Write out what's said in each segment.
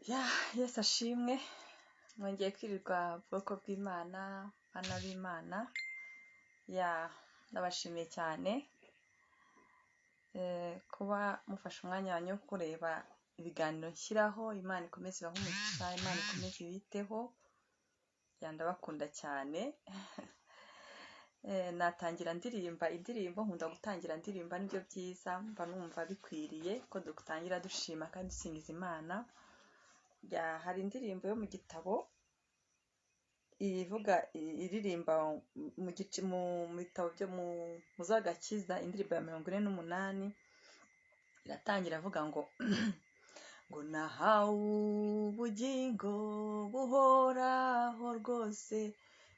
Yesu ashimwe, mwongeye kwirirwa bwoko bw'Imana, bana b'Imana, ndabashimiye cyane kuba mufashe umwanya wanyu wo kureba ibiganiro nshyiraho. Imana ikomeze ibahe umugisha, Imana ikomeze ibiteho, ndabakunda cyane. Natangira ndirimba indirimbo, nkunda gutangira ndirimba, nibyo byiza, mba numva bikwiriye ko dutangira dushima kandi dusingiza Imana. Hari indirimbo yo mu gitabo iririmba mu bitabo byo mu z'agakiza, indirimbo ya 48 iratangira avuga ngo ngo nahawe ubugingo buhoraho rwose,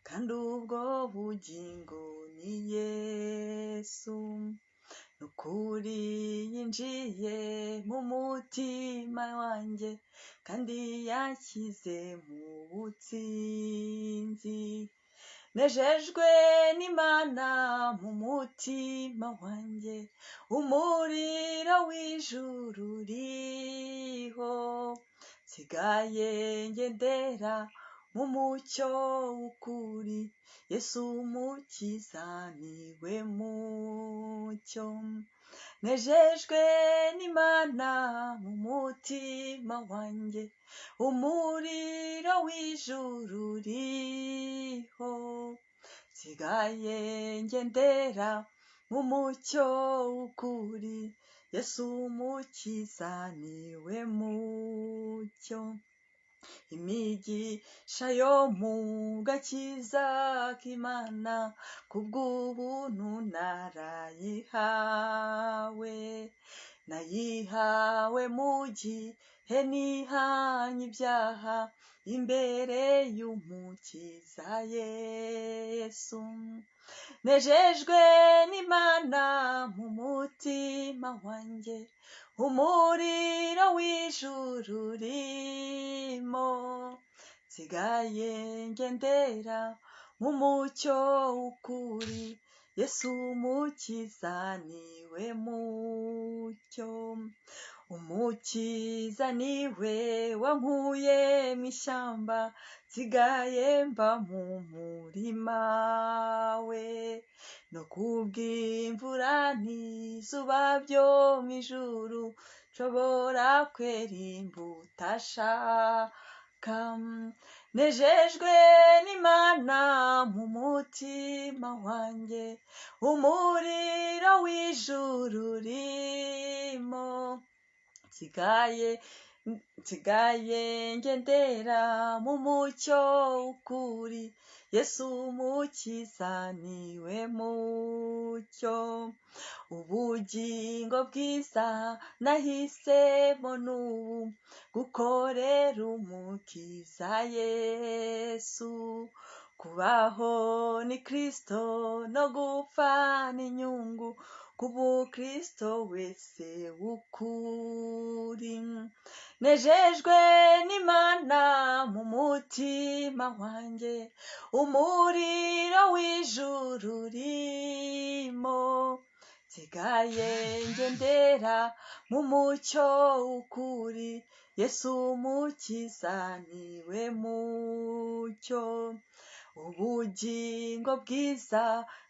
kandi ubwo bugingo ni Yesu. Nukuri yinjiye mu mutima wanjye, kandi yanshyize mu butsinzi. Nejejwe n'Imana mu mutima wanjye, umuriro w'ijuru uriho. Nsigaye ngendera mu mucyo w'ukuri, Yesu umukiza niwe mucyo. Nejejwe n'Imana mu mutima wanjye, umuriro w'ijuru uriho. Nsigaye ngendera mu mucyo w'ukuri, Yesu umukiza niwe mucyo. Imigisha yo mu gakiza k'Imana, kubw'ubuntu narayihawe. Nayihawe mu gihe nihanye ibyaha, imbere y'umukiza Yesu. Nejejwe n'Imana mu mutima wanjye, umuriro w'ijuru urimo. Nsigaye ngendera mu mucyo w'ukuri, Yesu umukiza niwe mucyo. Umukiza niwe wankuye mu ishyamba, nsigaye mba mu murima we. No kubw'imvura n'izuba byo mu ijuru, nshobora kwera imbuto ashaka. Nejejwe n'Imana mu mutima wanjye, umuriro w'ijuru urimo. Nsigaye ngendera mu mucyo w'ukuri, Yesu umukiza niwe mucyo. Ubugingo bwiza nahisemo n'ubu, gukorera umukiza Yesu. Kubaho ni Kristo, no gupfa ni inyungu, k'umukristo wese w'ukuri. Nejejwe n'Imana mu mutima wanjye, umuriro w'ijuru urimo. Nsigaye ngendera mu mucyo w'ukuri, Yesu umukiza niwe mucyo. Ubugingo bwiza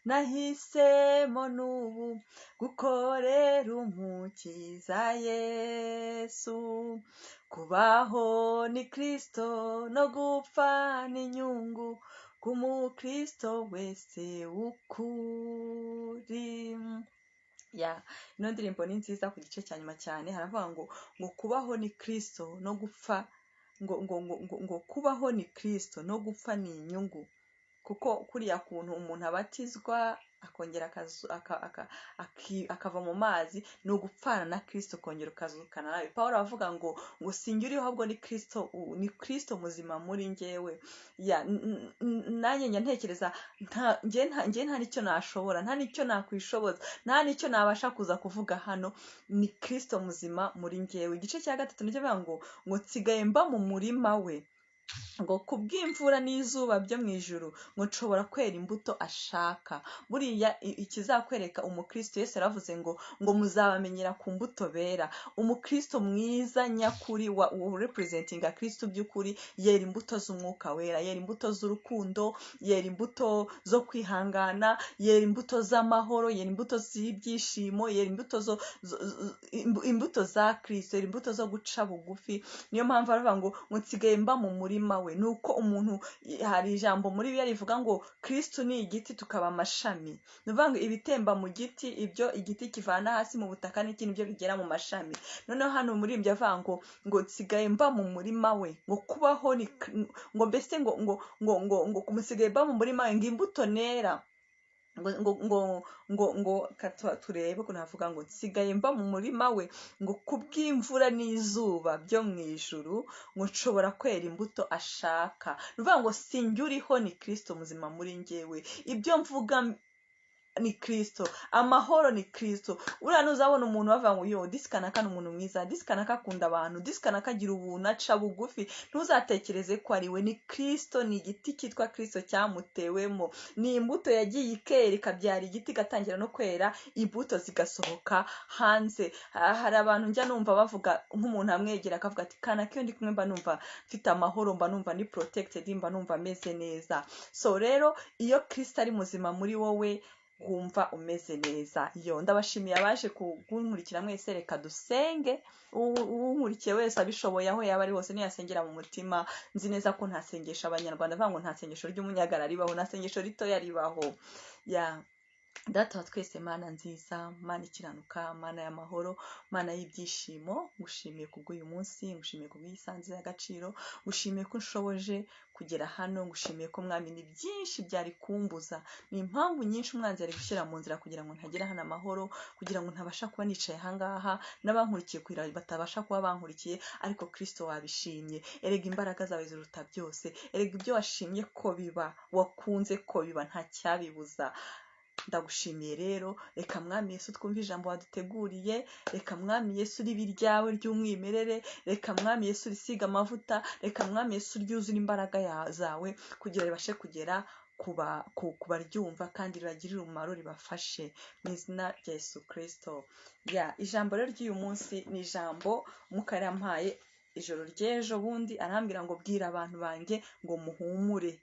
nahisemo n'ubu, gukorera umukiza Yesu. Kubaho ni Kristo, no gupfa ni inyungu, k'umukristo wese w'ukuri. Ino ndirimbo ni nziza ku gice cya nyuma cyane. Haravuga ngo kubaho ni Kristo, no gupfa ngo kubaho ni Kristo, no gupfa ni inyungu. Kuko kuriya kuntu umuntu abatizwa akongera akava mu mazi, ni ugupfana na Kristo, kongera ukazukana nawe. Pawulo avuga ngo sinjye uriho, ahubwo ni Kristo muzima muri njyewe. Nanjye njya ntekereza, njye nta nicyo nashobora, nta nicyo nakwishoboza, nta nicyo nabasha kuza kuvuga hano, ni Kristo muzima muri njyewe. Igice cya 3 nicyo bivuga ngo nsigaye mba mu murima we. ngo kubw'imvura n'izuba byo mu ijuru ngo nshobora kwera imbuto ashaka. Buriya ikizakwereka umukristo, Yesu yaravuze ngo muzabamenyera ku mbuto bera. Umukristo mwiza nyakuri representinga Kristo by'ukuri yera imbuto z'umwuka wera, yera imbuto z'urukundo, yera imbuto zo kwihangana, yera imbuto z'amahoro, yera imbuto z'ibyishimo, yera imbuto za Kristo, yera imbuto zo guca bugufi. Niyo mpamvu aravuga ngo nsigaye mba mu murima we. Nuko umuntu, hari ijambo muri Bibiliya rivuga ngo Kristo ni igiti tukaba amashami. Ni ukuvuga ngo ibitemba mu giti, ibyo igiti kivana hasi mu butaka n'ikindi byo bigera mu mashami. Noneho hano muri ibyo avuga ngo nsigaye mba mu murima we, ngo kubaho ni ngo mbese ngo musigaye mba mu murima we, ngo imbuto nera ngo turebe ko navuga ngo nsigaye mba mu murima we, ngo kubw'imvura n'izuba byo mu ijuru ngo nshobora kwera imbuto ashaka. Ni ukuvuga ngo sinjye uriho, ni Kristo muzima muri njyewe. Ibyo mvuga ni Kristo, amahoro ni Kristo. Uriya nuzabona umuntu bavuga ngo yo disikanaka ni umuntu mwiza, disikanaka akunda abantu, disikanaka agira ubuntu, aca bugufi, ntuzatekereze ko ari we. Ni Kristo, ni igiti cyitwa Kristo cyamutewemo, ni imbuto yagiye ikera ikabyara igiti, igatangira no kwera, imbuto zigasohoka hanze. Hari abantu njya numva bavuga, nk'umuntu amwegera akavuga ati kanaka iyo ndi kumwe mba numva mfite amahoro, mba numva ni protected, mba numva meze neza. So rero iyo Kristo ari muzima muri wowe wumva umeze neza. Yo ndabashimiye abaje kunkurikira mwese, reka dusenge. Unkurikiye wese abishoboye aho yaba ari hose niyasengera mu mutima. Nzi neza ko nta sengesho abanyarwanda bavuga ngo nta sengesho ry'umunyagara ribaho, nta sengesho ritoya ribaho. Data wa twese, Mana nziza, Mana ikiranuka, Mana y'amahoro, Mana y'ibyishimo, ngushimiye kubw'uyu munsi, ngushimiye kubw'iyisanze y'agaciro, ngushimiye ko nshoboje kugera hano, ngushimiye ko Mwami ni byinshi byari kumbuza, ni impamvu nyinshi umwanzi ari gushyira mu nzira kugira ngo ntagera hano amahoro, kugira ngo ntabasha kuba nicaye ahangaha, n'abankurikiye kugira batabasha kuba bankurikiye, ariko Kristo wabishimye. Erega imbaraga zawe ziruta byose, erega ibyo washimye ko biba, wakunze ko biba, nta cyabibuza. Ndagushimiye rero, reka Mwami Yesu twumve ijambo waduteguriye, reka Mwami Yesu ribe iryawe ry'umwimerere, reka Mwami Yesu risiga amavuta, reka Mwami Yesu ryuzure imbaraga zawe kugira ribashe kugera kubaryumva kandi ribagirire umumaro, ribafashe mu izina rya Yesu Kristo. Ijambo rero ry'uyu munsi ni ijambo Mwuka yarampaye ijoro ry'ejo bundi, arambwira ngo bwira abantu banjye ngo muhumure,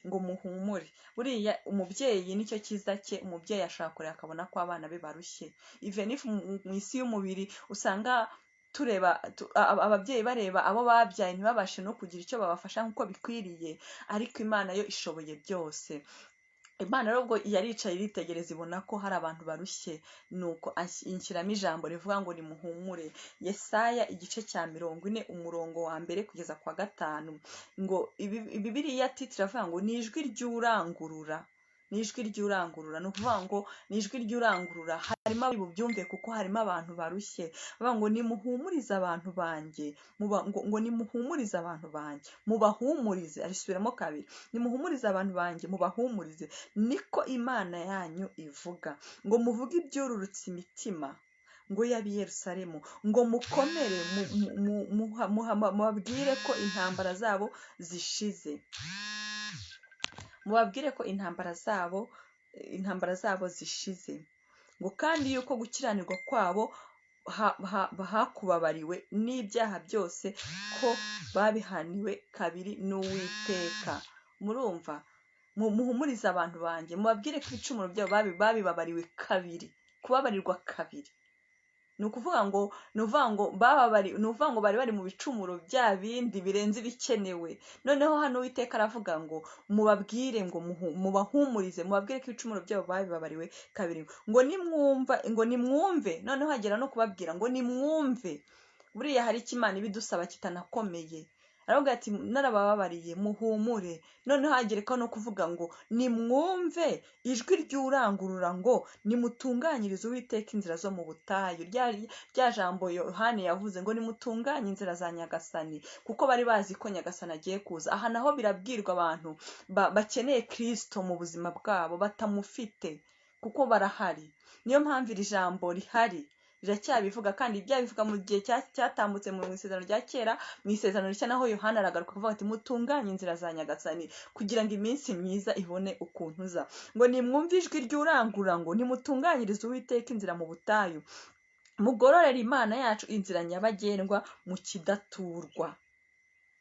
ngo muhumure. Buriya umubyeyi nicyo cyiza cye, umubyeyi ashaka kureba akabona ko abana be barushye. Even if mu isi y'umubiri usanga tureba ababyeyi bareba abo babyaye ntibabashe no kugira icyo babafasha nk'uko bikwiriye, ariko Imana yo ishoboye byose. Imana rero ubwo yaricaye iritegereza ibona ko hari abantu barushye, nuko inshyiramo ijambo rivuga ngo nimuhumure. Yesaya igice cya 40 umurongo wa 1 kugeza kwa 5, ngo Bibiliya titira avuga ngo ni ijwi ry'urangurura, ni ijwi ry'urangurura. Ni ukuvuga ngo ni ijwi ry'urangurura, harimo abari bubyumve kuko harimo abantu barushye. Bavuga ngo nimuhumurize abantu banjye, ngo nimuhumurize abantu banjye, mubahumurize. Arisubiramo kabiri, nimuhumurize abantu banjye, mubahumurize, niko Imana yanyu ivuga. Ngo muvuge ibyururutse imitima, ngo y'ab'i Yerusalemu, ngo mukomere, mubabwire ko intambara zabo zishize, mubabwire ko intambara zabo zishize, ngo kandi yuko gukiranirwa kwabo hakubabariwe n'ibyaha byose ko babihaniwe kabiri n'Uwiteka. Murumva? Muhumurize abantu banjye, mubabwire ko ibicumuro byabo babibabariwe kabiri, kubabarirwa kabiri. Ni ukuvuga ngo bari bari mu bicumuro bya bindi birenze ibikenewe. Noneho hano Uwiteka aravuga ngo mubabwire, ngo mubahumurize, mubabwire ko ibicumuro byabo babibabariwe kabiri, ngo nimwumve. Noneho hagera no kubabwira ngo nimwumve. Buriya hari icyo Imana ibidusaba kitanakomeye, aravuga ati narabababariye muhumure. Noneho hagerekaho no kuvuga ngo nimwumve ijwi ry'urangurura, ngo nimutunganyirize Uwiteka inzira zo mu butayu. Rya jambo Yohani yavuze ngo nimutunganye inzira za Nyagasani, kuko bari bazi ko Nyagasani agiye kuza. Aha naho birabwirwa abantu bakeneye Kristo mu buzima bwabo, batamufite kuko barahari. Niyo mpamvu iri jambo rihari, riracyabivuga kandi byabivuga mu gihe cyatambutse mu isezerano rya kera, mu isezerano rishya naho Yohana aragaruka akavuga ati mutunganye inzira za Nyagasani kugira ngo iminsi myiza ibone ukuntu uza. Ngo nimwumve ijwi ry'urangurura ngo nimutunganyirize Uwiteka inzira mu butayu, mugororere Imana yacu inzira nyabagendwa mu kidaturwa.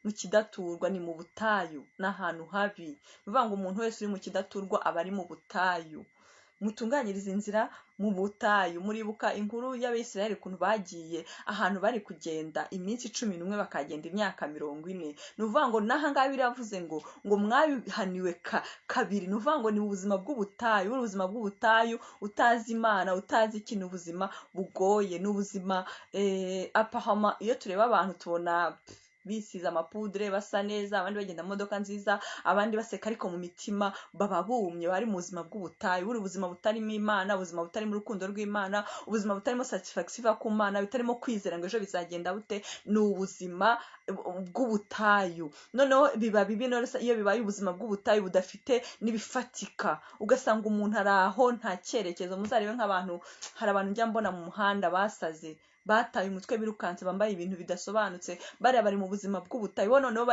Mu kidaturwa ni mu butayu, n'ahantu habi. Bivuga ngo umuntu wese uri mu kidaturwa aba ari mu butayu. Mutunganyirize inzira mu butayu. Muribuka inkuru y'Abisirayeli ukuntu bagiye ahantu bari kugenda iminsi 11 bakagenda imyaka 40. Ni uvuga ngo n'ahangaha biravuze ngo mwabihaniwe kabiri. Ni uvuga ngo ni ubuzima bw'ubutayu, ubuzima bw'ubutayu utazi Imana, utazi ikintu, ubuzima bugoye, n'ubuzima apahama. Iyo tureba abantu tubona bisize amapudre basa neza, abandi bagenda mu modoka nziza, abandi baseka, ariko mu mitima baba bumye, bari mu buzima bw'ubutayu, buri ubuzima butarimo Imana, ubuzima butarimo urukundo rw'Imana, ubuzima butarimo satisfaction iva ku Mana, bitarimo kwizera ngo ejo bizagenda bute. Ni ubuzima bw'ubutayu. Noneho biba bibi iyo bibaye ubuzima bw'ubutayu budafite n'ibifatika, ugasanga umuntu ari aho nta cyerekezo. Muzarebe nk'abantu, hari abantu njya mbona mu muhanda basaze, bataye umutwe, birukanse, bambaye ibintu bidasobanutse, bari mu buzima bw'ubutayu. Noneho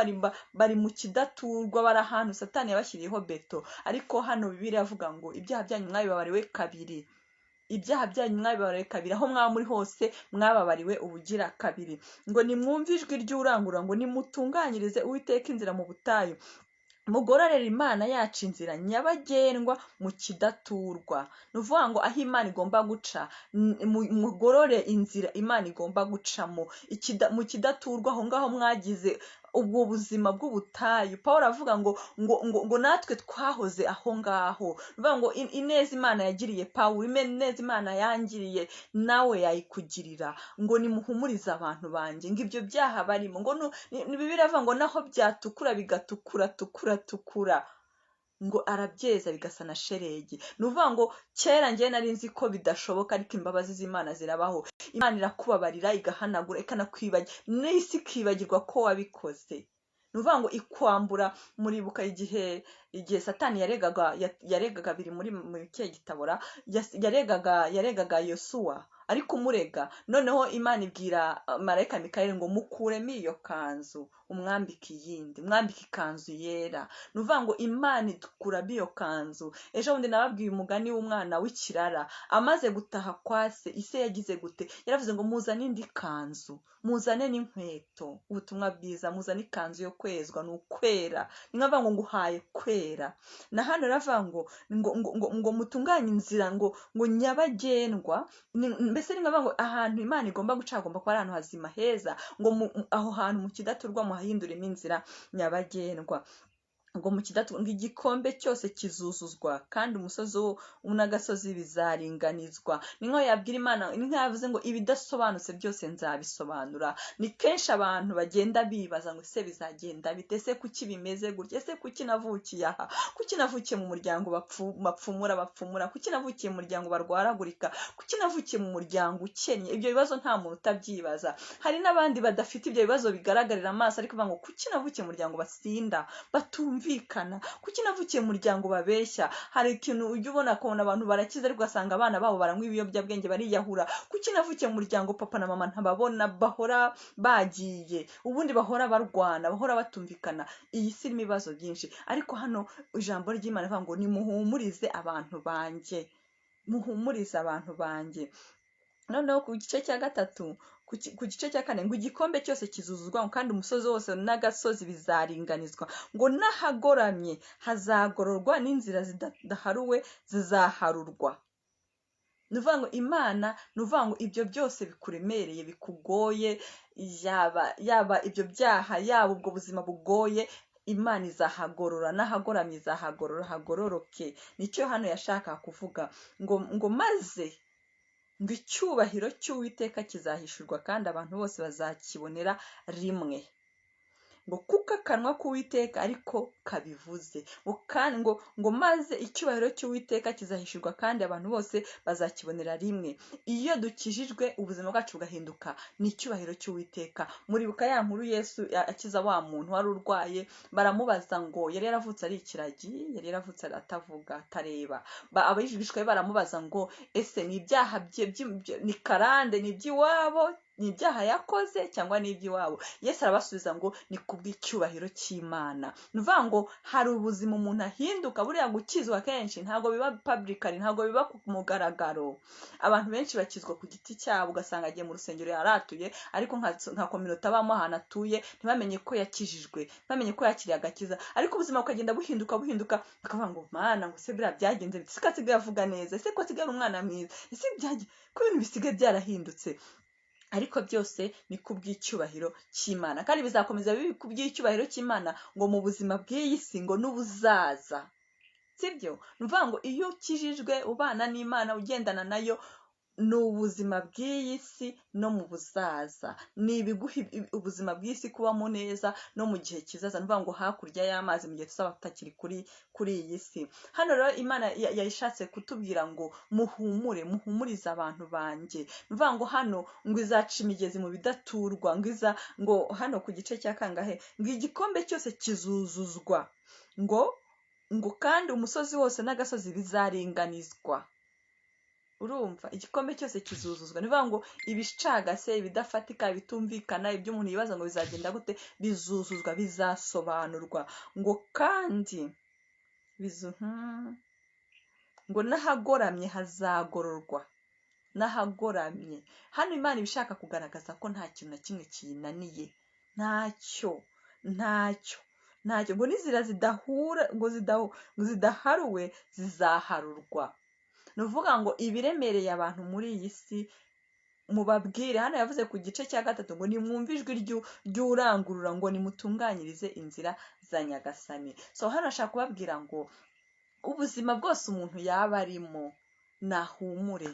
bari mu kidaturwa, bari ahantu Satani yabashyiriyeho beto. Ariko hano Bibiliya avuga ngo ibyaha byanyu mwabibabariwe kabiri. Ibyaha byanyu mwabibabariwe kabiri, aho mwaba muri hose mwababariwe ubugira kabiri. Ngo nimwumve ijwi ry'urangurura ngo nimutunganyirize Uwiteka inzira mu butayu, mugororere Imana yacu inzira nyabagendwa mu kidaturwa. Ni uvuga ngo aho Imana igomba guca, mugorore inzira Imana igomba gucamo. Mu kidaturwa aho ngaho mwagize ubwo buzima bw'ubutayu. Pawulo avuga ngo natwe twahoze aho ngaho. Bivuga ngo ineza Imana yagiriye Pawulo, ineza Imana yangiriye nawe yayikugirira. Ngo nimuhumurize abantu banjye ngo ibyo byaha barimo, ngo Bibiliya avuga ngo naho byatukura bigatukura, ngo arabyeza bigasa na sheregi. Ni uvuga ngo kera njye nari nzi ko bidashoboka, ariko imbabazi z'Imana zirabaho. Imana irakubabarira, igahanagura, ikanakwibagira, n'isi ikibagirwa ko wabikoze. Ni uvuga ngo ikwambura. Muribuka igihe Satani yaregaga biri muri kiye gitabora, yaregaga Yosuwa ari kumurega. Noneho Imana ibwira marayika Mikayeli ngo mukuremo iyo kanzu, umwambike iyindi, mwambike ikanzu yera. Ni uvuga ngo Imana idukuramo iyo kanzu. Ejo bundi nababwiye umugani w'umwana w'ikirara, amaze gutaha kwa se, ise yagize gute? Yaravuze ngo muzane indi kanzu, muzane n'inkweto. Ubutumwa bwiza, muzane ikanzu yo kwezwa, ni ukwera. Ni nkavuga ngo nguhaye kwera. Na hano ravuga ngo mutunganye inzira ngo nyabagendwa. Mbese ni nkavuga ngo ahantu Imana igomba guca hagomba kuba ari ahantu hazima heza, ngo aho hantu mu kidaturwa muhahinduremo inzira nyabagendwa. Ngo mu kidaturwa ngo igikombe cyose kizuzuzwa, kandi umusozi n'agasozi bizaringanizwa. Ni nko yabwira Imana, ni nko yavuze ngo ibidasobanutse byose nzabisobanura. Ni kenshi abantu bagenda bibaza ngo ese bizagenda bite, ese kuki bimeze gutya, ese kuki navukiye aha, kuki navukiye mu muryango bapfumura, kuki navukiye mu muryango barwaragurika, kuki navukiye mu muryango ukennye. Ibyo bibazo nta muntu utabyibaza. Hari n'abandi badafite ibyo bibazo bigaragarira amaso, ariko bavuga ngo kuki navukiye mu muryango basinda, batumvikana, kuki navukiye mu muryango babeshya. Hari ikintu ujya ubona akabona abantu barakize, ariko ugasanga abana babo baranywa ibiyobyabwenge, bariyahura. Kuki navukiye mu muryango papa na mama ntababona, bahora bagiye, ubundi bahora barwana, bahora batumvikana. Iyi si irimo ibibazo byinshi, ariko hano ijambo ry'Imana rivuga ngo nimuhumurize abantu banjye, muhumurize abantu banjye. Noneho ku gice cya gatatu, ku gice cya kane, ngo igikombe cyose kizuzuzwa, kandi umusozi wose n'agasozi bizaringanizwa, ngo n'ahagoramye hazagororwa, n'inzira zidaharuwe zizaharurwa. Ni ukuvuga ngo Imana, ni ukuvuga ngo ibyo byose bikuremereye, bikugoye, yaba ibyo byaha, yaba ubwo buzima bugoye, Imana izahagorora, n'ahagoramye izahagorora, hagororoke. Nicyo hano yashaka kuvuga ngo maze ngo icyubahiro cy'Uwiteka kizahishurwa, kandi abantu bose bazakibonera rimwe. ngo kuko akanwa k'Uwiteka ariko kabivuze, ngo kandi ngo maze icyubahiro cy'Uwiteka kizahishurwa kandi abantu bose bazakibonera rimwe. Iyo dukijijwe ubuzima bwacu bugahinduka, ni icyubahiro cy'Uwiteka. Muribuka ya nkuru Yesu akiza wa muntu wari urwaye, baramubaza ngo yari yaravutse ari ikiragi, yari yaravutse atavuga atareba. Abigishwa be baramubaza ngo ese ni ibyaha ni karande, ni iby'iwabo, ni ibyaha yakoze cyangwa ni iby'iwabo? Yesu arabasubiza ngo ni kubw'icyubahiro cy'Imana. Ni ukuvuga ngo hari ubuzima umuntu ahinduka. Buriya gukizwa kenshi ntabwo biba publicly, ntabwo biba ku mugaragaro. Abantu benshi bakizwa ku giti cyabo, ugasanga agiye mu rusengero yaratuye, ariko nka community abamo ahantu atuye ntibamenye ko yakijijwe, ntibamenye ko yakiriye agakiza, ariko ubuzima bukagenda buhinduka, bakavuga ngo mana, ngo se biriya byagenze bite? Ese ko asigaye avuga neza? Ese ko asigaye umwana mwiza? Ese ko ibintu bisigaye byarahindutse? Ariko byose ni kubw'icyubahiro cy'Imana, kandi bizakomeza bibi kubw'icyubahiro cy'Imana ngo mu buzima bw'iyi si ngo n'ubuzaza. Sibyo? Ni ukuvuga ngo iyo ukijijwe ubana n'Imana, ugendana nayo, ni ubuzima bw'iyi si no mu buzaza, ni ibiguha ubuzima bw'isi kubamo neza no mu gihe kizaza. Ni ukuvuga ngo hakurya y'amazi, mu gihe tuzaba tutakiri kuri iyi si. Hano rero Imana yayishatse kutubwira ngo muhumurize abantu banjye. Ni ukuvuga ngo hano ngo izaca imigezi mu bidaturwa, ngo hano ku gice cya kangahe, ngo igikombe cyose kizuzuzwa, ngo kandi umusozi wose n'agasozi bizaringanizwa. Urumva, igikombe cyose kizuzuzwa. Ni ukuvuga ngo ibicagase, ibidafatika, ibitumvikana, ibyo umuntu yibaza ngo bizagenda gute, bizuzuzwa, bizasobanurwa. Ngo kandi ngo n'ahagoramye hazagororwa, n'ahagoramye. Hano Imana iba ishaka kugaragaza ko nta kintu na kimwe kiyinaniye, ntacyo. Ngo n'inzira zidaharuwe zizaharurwa. Ni ukuvuga ngo ibiremereye abantu muri iyi si mubabwire. Hano yavuze ku gice cya 3 ngo nimwumve ijwi ry'urangurura ngo nimutunganyirize inzira za Nyagasani. So hano ashaka kubabwira ngo ubuzima bwose umuntu yaba arimo, nahumure.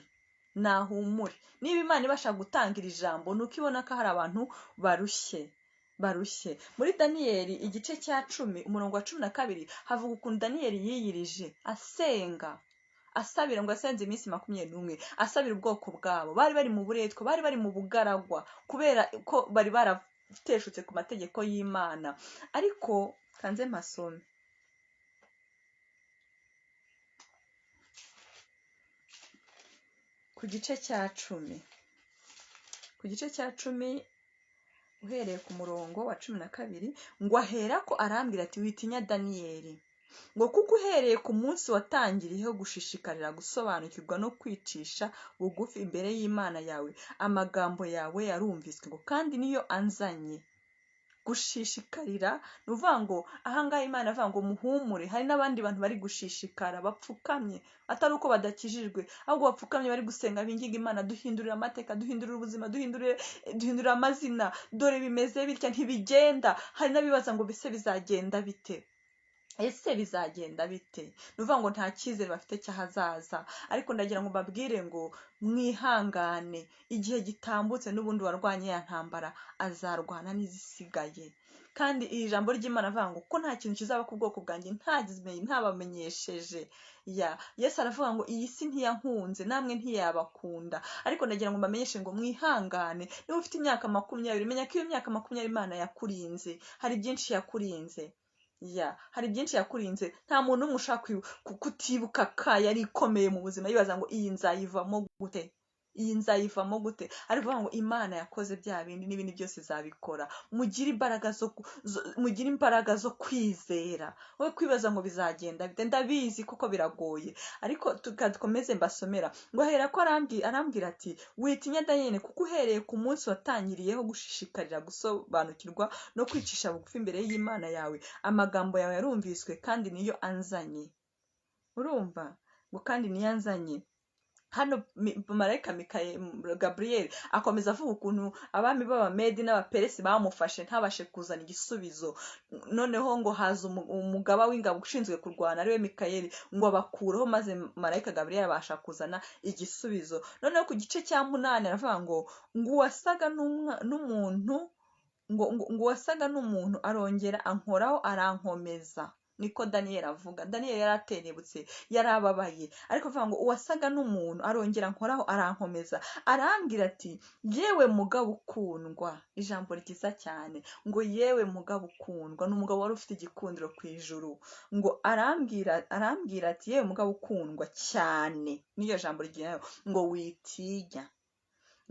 Niba Imana ibasha gutangira ijambo, nuko ibona ko hari abantu barushye. Muri Daniyeli igice cya 10 umurongo wa 12 havuga ukuntu Daniyeli yiyirije asenga, asabira, ngo asenze iminsi 21, asabira ubwoko bwabo. Bari bari mu buretwa, bari bari mu bugaragwa, kubera ko bari barateshutse ku mategeko y'Imana. Ariko kanze masome ku gice cya 10 uhereye ku murongo wa 12, ngo aherako arambwira ati witinya Daniyeli, ngo kuko uhereye ku munsi watangiriyeho gushishikarira gusobanukirwa no kwicisha bugufi imbere y'Imana yawe, amagambo yawe yarumviswe, ngo kandi niyo anzanye. Gushishikarira, ni ukuvuga ngo ahangaha Imana avuga ngo muhumure. Hari n'abandi bantu bari gushishikara bapfukamye, atari uko badakijijwe, ahubwo bapfukamye bari gusenga binginga Imana, duhindurira amateka, duhindurira ubuzima, duhindurira amazina, dore bimeze bitya ntibigenda. Hari n'abibaza ngo bise bizagenda bite? Ni ukuvuga ngo nta cyizere bafite cy'ahazaza. Ariko ndagira ngo mbabwire ngo mwihangane, igihe gitambutse n'ubundi warwanye ya ntambara azarwana n'izisigaye. Kandi iri jambo ry'Imana avuga ngo ko nta kintu kizaba ku bwoko bwanjye ntabamenyesheje. Yesu aravuga ngo iyi si ntiyankunze, namwe ntiyabakunda. Ariko ndagira ngo mbamenyeshe ngo mwihangane. Niba ufite imyaka 20, menya ko iyo myaka 20 Imana yakurinze. Hari byinshi yakurinze. Nta muntu umwe ushaka kutibuka ka yari ikomeye mu buzima yibaza ngo iyi nzayivamo gute. Ariko ngo Imana yakoze bya bindi n'ibindi byose zabikora. Mugire imbaraga zo kwizera. Wowe kwibaza ngo bizagenda bite, ndabizi kuko biragoye. Ariko tukomeze mbasomera. Ngo aherako arambwira ati witinya Daniyeli, kuko uhereye ku munsi watangiriyeho gushishikarira gusobanukirwa no kwicisha bugufi imbere y'Imana yawe, amagambo yawe yarumviswe kandi niyo anzanye. Urumva? Ngo kandi niyo anzanye. Hano marayika Gabriel akomeza avuga ukuntu abami b'Abamedi n'Abaperesi bamufashe ntabashe kuzana igisubizo. Noneho ngo haza umugaba w'ingabo ushinzwe kurwana ariwe Mikayeli, ngo abakureho, maze marayika Gabriel abasha kuzana igisubizo. Noneho ku gice cya 8 aravuga ngo uwasaga n'umuntu ngo wasaga n'umuntu arongera ankoraho arankomeza, niko Daniyeli avuga. Daniyeli yari atenebutse, yari ababaye, ariko avuga ngo uwasaga n'umuntu arongera ankoraho arankomeza, arambwira ati yewe mugabo ukundwa. Ijambo ryiza cyane ngo yewe mugabo ukundwa. Ni umugabo wari ufite igikundiro ku ijuru. Ngo arambwira ati yewe mugabo ukundwa cyane, niyo jambo ryiza, ngo witinya,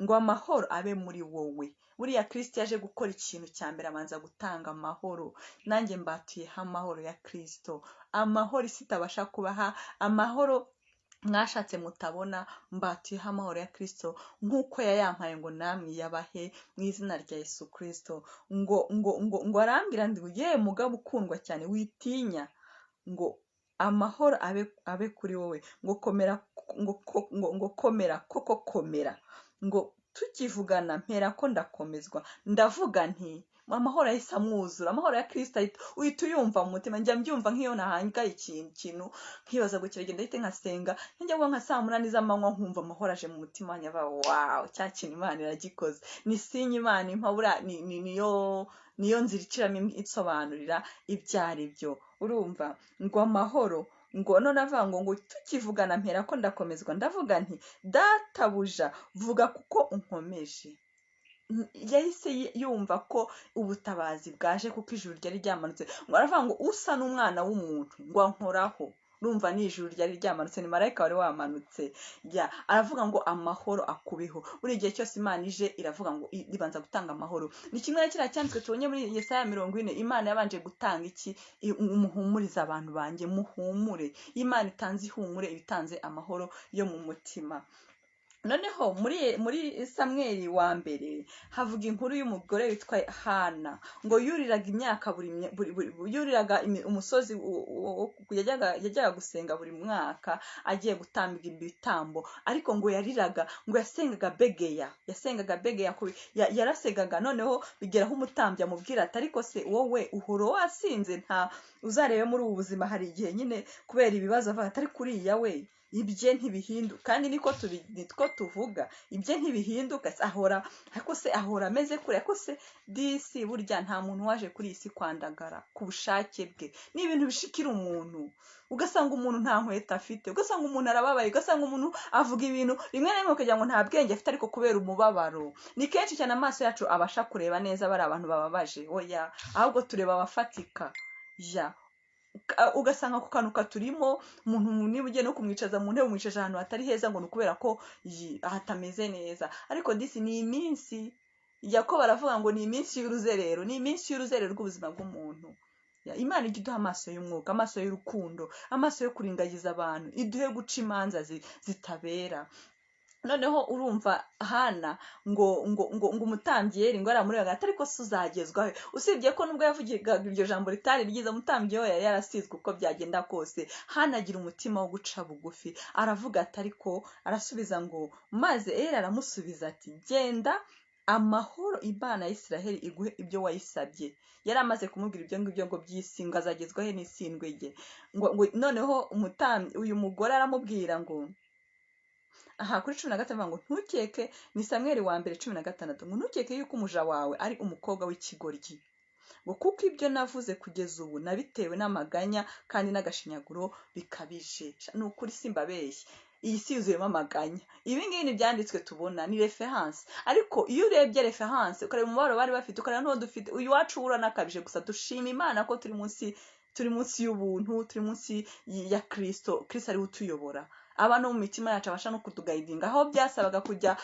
ngo amahoro abe muri wowe. Buriya Kristo yaje gukora ikintu cya mbere, abanza gutanga amahoro. Nanjye mbatuyeho amahoro ya Kristo, amahoro isi itabasha kubaha, amahoro mwashatse mutabona, mbatuyeho amahoro ya Kristo nk'uko yayampaye ngo namwe yabahe mu izina rya Yesu Kristo. Ngo arambwira ngo yewe mugabo ukundwa cyane witinya, ngo amahoro abe kuri wowe, ngo komera, ngo komera koko komera. Ngo tukivugana mpera ko ndakomezwa, ndavuga nti amahoro yahise amwuzura, amahoro ya Kristo uhita uyumva mu mutima. Njya mbyumva nk'iyo nahangaye ikintu nkibaza ngo kiragenda ahite nkasenga, njya ngo nka 8 z'amanywa nkumva amahoro aje mu mutima wanjye, wow, cya kintu Imana iragikoze. Ni sinye Imana impabura, niyo nzira iciramo isobanurira ibyo ari byo. Urumva ngo amahoro, ngo none avuga ngo tukivugana mpera ko ndakomezwa, ndavuga nti databuja vuga kuko unkomeje. Yahise yumva ko ubutabazi bwaje kuko ijuru ryari ryamanutse. Ngo aravuga ngo usa n'umwana w'umuntu ngo ankoraho. Urumva ni ijuru ryari ryamanutse, ni marayika wari wamanutse. Aravuga ngo amahoro akubeho. Buri gihe cyose Imana ije iravuga ngo ibanza gutanga amahoro. Ni kimwe kiriya cyanditswe tubonye muri Yesaya 40, Imana yabanje gutanga iki? Muhumuriza abantu banjye, muhumure. Imana itanze ihumure, ibitanze amahoro yo mu mutima. Noneho muri Samweli wa mbere havuga inkuru y'umugore witwa Hana, ngo yuriraga imyaka yuriraga umusozi, yajyaga gusenga buri mwaka agiye gutambira ibitambo, ariko ngo yariraga, ngo yasengaga begeya, yarasegaga. Noneho bigeraho umutambyi amubwira ati ariko se wowe uhoro wasinze, nta uzarebe muri ubu buzima hari igihe nyine kubera ibibazo avuga ati ariko uriya we ibye ntibihinduka. Kandi niko tuvuga, ibye ntibihinduka, ahora ameze kure. Ariko se disi burya nta muntu waje kuri isi kwandagara ku bushake bwe. Ni ibintu bishikira umuntu, ugasanga umuntu nta nkweto afite, ugasanga umuntu arababaye, ugasanga umuntu avuga ibintu rimwe na rimwe ukagira ngo nta bwenge afite, ariko kubera umubabaro. Ni kenshi cyane amaso yacu abasha kureba neza bari abantu bababaje, oya, ahubwo tureba abafatika. Ugasanga ku kantu katurimo, umuntu niba ugiye no kumwicaza mu ntebe umwicaje ahantu hatari heza, ngo ni ukubera ko hatameze neza. Ariko disi ni iminsi, ko baravuga ngo ni iminsi y'uruzerero, ni iminsi y'uruzerero rw'ubuzima bw'umuntu. Imana ijya iduha amaso y'umwuka, amaso y'urukundo, amaso yo kuringagiza abantu, iduhe guca imanza zitabera. Noneho urumva Hana ngo umutambyi yeri ngo aramurega ati ariko se uzagezwaho. Usibye ko nubwo yavugiga iryo jambo ritari ryiza, umutambyi we yari yarasizwe uko byagenda kose. Hana agira umutima wo guca bugufi, aravuga ati ariko, arasubiza ngo maze aramusubiza ati genda, amahoro Imana ya Isiraheli iguhe ibyo wayisabye. Yari amaze kumubwira ibyo ngibyo ngo by'isi ngo azagezwaho n'isindwe rye. Ngo noneho umutambyi uyu mugore aramubwira ngo kuri 16 ngo ntukeke, ni Samweli wa mbere 16, ngo ntukeke yuko umuja wawe ari umukobwa w'ikigoryi, ngo kuko ibyo navuze kugeza ubu nabitewe n'amaganya kandi n'agashinyaguro bikabije. Ni ukuri simbabeshye, iyi si yuzuyemo amaganya. Ibi ngibi ni byanditswe tubona, ni reference. Ariko iyo urebye reference ukareba umubaro bari bafite, ukareba n'uwo dufite, uyu wacu uranakabije. Gusa dushima Imana ko turi munsi y'ubuntu, turi munsi ya Kristo. Kristo ari utuyobora. Abantu mu mitima yacu abasha no kutugayidinga, aho byasabaga kujya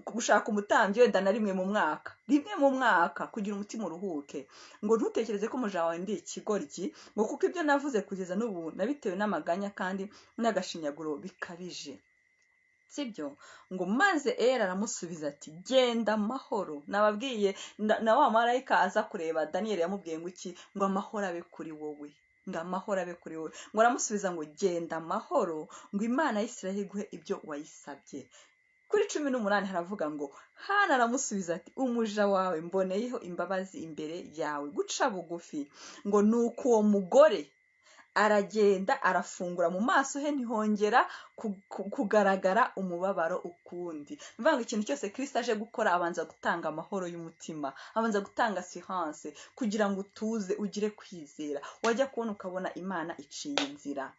gushaka umutambyi wenda na rimwe mu mwaka kugira umutima uruhuke. Ngo ntutekereze ko umuja wawe ndi ikigoryi, ngo kuko ibyo navuze kugeza n'ubu nabitewe n'amaganya kandi n'agashinyaguro bikabije. Sibyo? Ngo maze aramusubiza ati genda amahoro. Nababwiye na wa marayika aza kureba Daniyeli yamubwiye ngo iki? Ngo amahoro abe kuri wowe, ngo amahoro abe kuri wowe. Ngo aramusubiza ngo genda amahoro, ngo Imana ya Isiraheli iguhe ibyo wayisabye. Kuri 18 haravuga ngo Hana aramusubiza ati umuja wawe mboneyeho imbabazi imbere yawe guca bugufi. Ngo nuko uwo mugore aragenda arafungura, mu maso he ntihongera kugaragara umubabaro ukundi. Mvuga ngo ikintu cyose Kristo aje gukora abanza gutanga amahoro y'umutima, abanza gutanga assurance kugira ngo utuze ugire kwizera, wajya kubona ukabona Imana iciye inzira.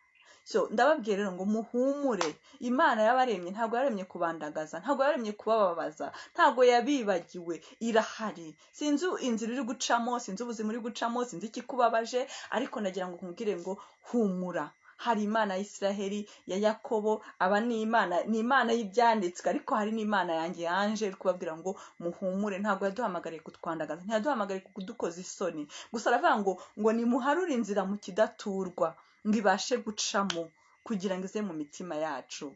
So ndababwiye rero ngo muhumure, Imana yabaremye ntabwo yaremye kubandagaza, ntabwo yaremye kubababaza, ntabwo yabibagiwe, irahari. Sinzi inzira uri gucamo, sinzi ubuzima uri gucamo, sinzi ikikubabaje, ariko nagira ngo nkubwire ngo humura. Hari Imana ya Isiraheli, ya Yakobo, aba ni Imana y'ibyanditswe, ariko hari n'Imana yanjye yanje iri kubabwira ngo muhumure. Ntabwo yaduhamagariye kutwandagaza, ntiyaduhamagariye kudukoza isoni, gusa aravuga ngo nimuharure inzira mu kidaturwa, ngo ibashe gucamo kugira ngo ize mu mitima yacu.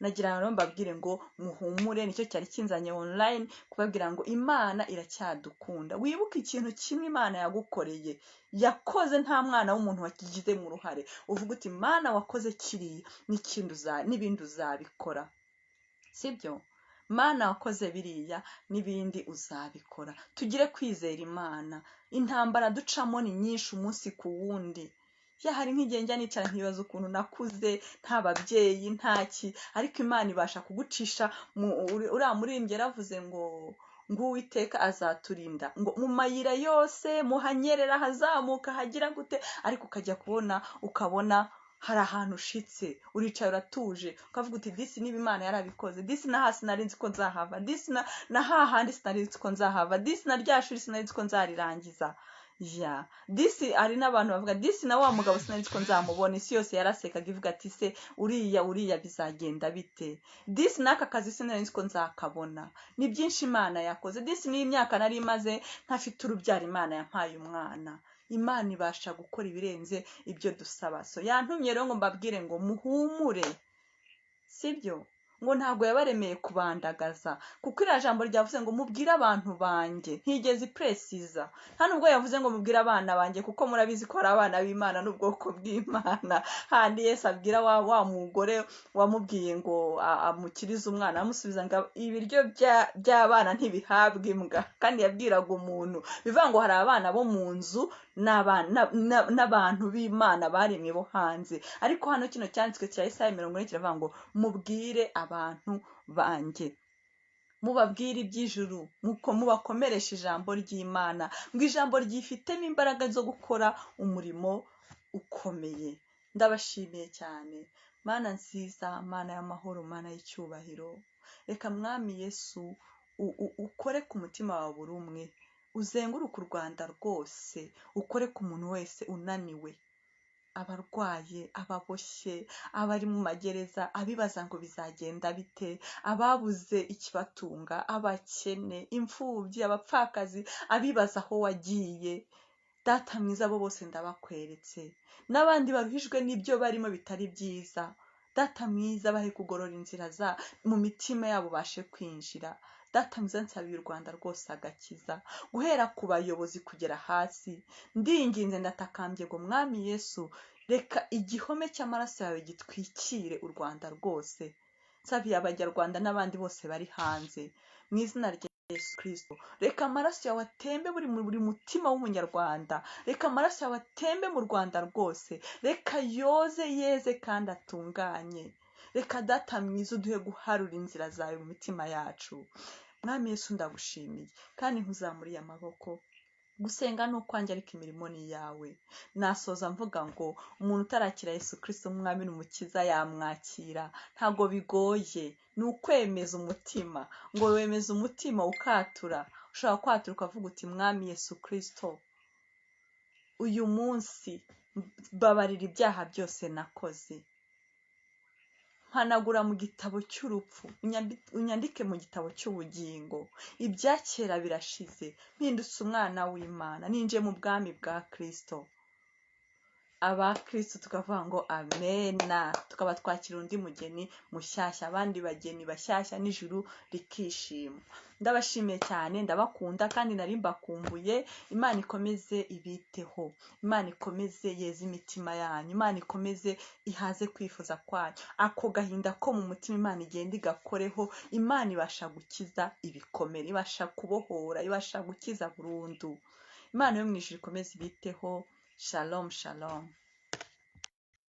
Nagira ngo mbabwire ngo muhumure, nicyo cyari kinzanye online kubabwira ngo Imana iracyadukunda. Wibuke ikintu kimwe Imana yagukoreye, yakoze nta mwana w'umuntu wakigize mu ruhare, uvuga uti Mana wakoze kiriya n'ibindi uzabikora, sibyo? Mana wakoze biriya n'ibindi uzabikora. Tugire kwizera Imana. Intambara ducamo ni nyinshi umunsi ku wundi. Hari nk'igihe njya nicara nkibaza ukuntu nakuze nta babyeyi ntaki, ariko Imana ibasha kugucisha uriya muririmbyi yaravuze ngo Uwiteka azaturinda, ngo mu mayira yose muhanyerera, hazamuka hagira gute, ariko ukajya ukabona hari ahantu ushitse, uricaye uratuje, ukavuga uti disi niba Imana yarabikoze, disi na hasi nari nzi ko nzahava, disi na hahandi sinari nzi ko nzahava, disi na rya shuri sinari nzi ko nzarirangiza. Disi ari n'abantu bavuga disi na wa mugabo sinari nzi ko nzamubona, isi yose yarasekaga ivuga ati se uriya bizagenda bite, disi n'aka kazi sinari nzi ko nzakabona. Ni byinshi Imana yakoze. Disi n'imyaka nari imaze ntafite urubyaro, Imana yampaye umwana. Imana ibasha gukora ibirenze ibyo dusaba. So yantumye rero ngo mbabwire ngo muhumure, sibyo? Ngo ntabwo yabaremeye kubandagaza, kuko iriya jambo ryavuze ngo mubwire abantu banjye, ntigeze ipresiza. Nta nubwo yavuze ngo mubwire abana banjye, kuko murabizi ko ari abana b'Imana n'ubwoko bw'Imana. Handi Yesu abwira wa mugore wamubwiye ngo amukirize umwana, amusubiza ngo ibiryo by'abana ntibihabwa imbwa, kandi yabwiraga umuntu. Bivuga ngo hari abana bo mu nzu n'abantu b'Imana baremwe bo hanze. Ariko hano kino cyanditswe cya Yesaya 40 kiravuga ngo mubwire abantu banjye, mubabwire iby'ijuru, mubakomereshe ijambo ry'Imana, ngo ijambo ryifitemo imbaraga zo gukora umurimo ukomeye. Ndabashimiye cyane Mana nziza, Mana y'amahoro, Mana y'icyubahiro. Reka Mwami Yesu ukore ku mutima wa buri umwe, uzenguruke u Rwanda rwose, ukore ku muntu wese unaniwe, abarwaye, ababoshye, abari mu magereza, abibaza ngo bizagenda bite, ababuze ikibatunga, abakene, imfubyi, abapfakazi, abibaza aho wagiye. Data mwiza, abo bose ndabakweretse, n'abandi baruhijwe n'ibyo barimo bitari byiza. Data mwiza, bahe kugorora inzira mu mitima yabo bashe kwinjira. Data mwiza, nsabiye u Rwanda rwose agakiza, guhera ku bayobozi kugera hasi. Ndinginze ndatakambye ngo Mwami Yesu, reka igihome cy'amaraso yawe gitwikire u Rwanda rwose. Nsabiye abanyarwanda n'abandi bose bari hanze, mu izina rya Yesu Kristo. Reka amaraso yawe atembe buri mutima w'umunyarwanda, reka amaraso yawe atembe mu Rwanda rwose, reka yoze, yeze kandi atunganye. Reka Data mwiza uduhe guharura inzira zawe mu mitima yacu. Mwami Yesu ndagushimiye kandi nkuzamuriye amaboko. Gusenga ni ukwanjye, ariko imirimo ni iyawe. Nasoza mvuga ngo umuntu utarakira Yesu Kristo nk'umwami n'umukiza yamwakira, ntago bigoye, ni ukwemeza umutima. Ngo wemeze umutima ukatura, ushobora kwatura ukavuga uti Mwami Yesu Kristo, uyu munsi babarira ibyaha byose nakoze, mpanagura mu gitabo cy'urupfu, unyandike mu gitabo cy'ubugingo. Ibya kera birashize, mpindutse umwana w'Imana, ninjiye mu bwami bwa Kristo. Abakristo tukavuga ngo amena, tukaba twakira undi mugeni mushyashya, abandi bageni bashyashya, n'ijuru rikishima. Ndabashimiye cyane, ndabakunda kandi nari mbakumbuye. Imana ikomeze ibiteho, Imana ikomeze yeze imitima yanyu, Imana ikomeze ihaze kwifuza kwanyu. Ako gahinda ko mu mutima Imana igenda igakoreho. Imana ibasha gukiza ibikomere, ibasha kubohora, ibasha gukiza burundu. Imana yo mu ijuru ikomeze ibiteho. Shalom shalom.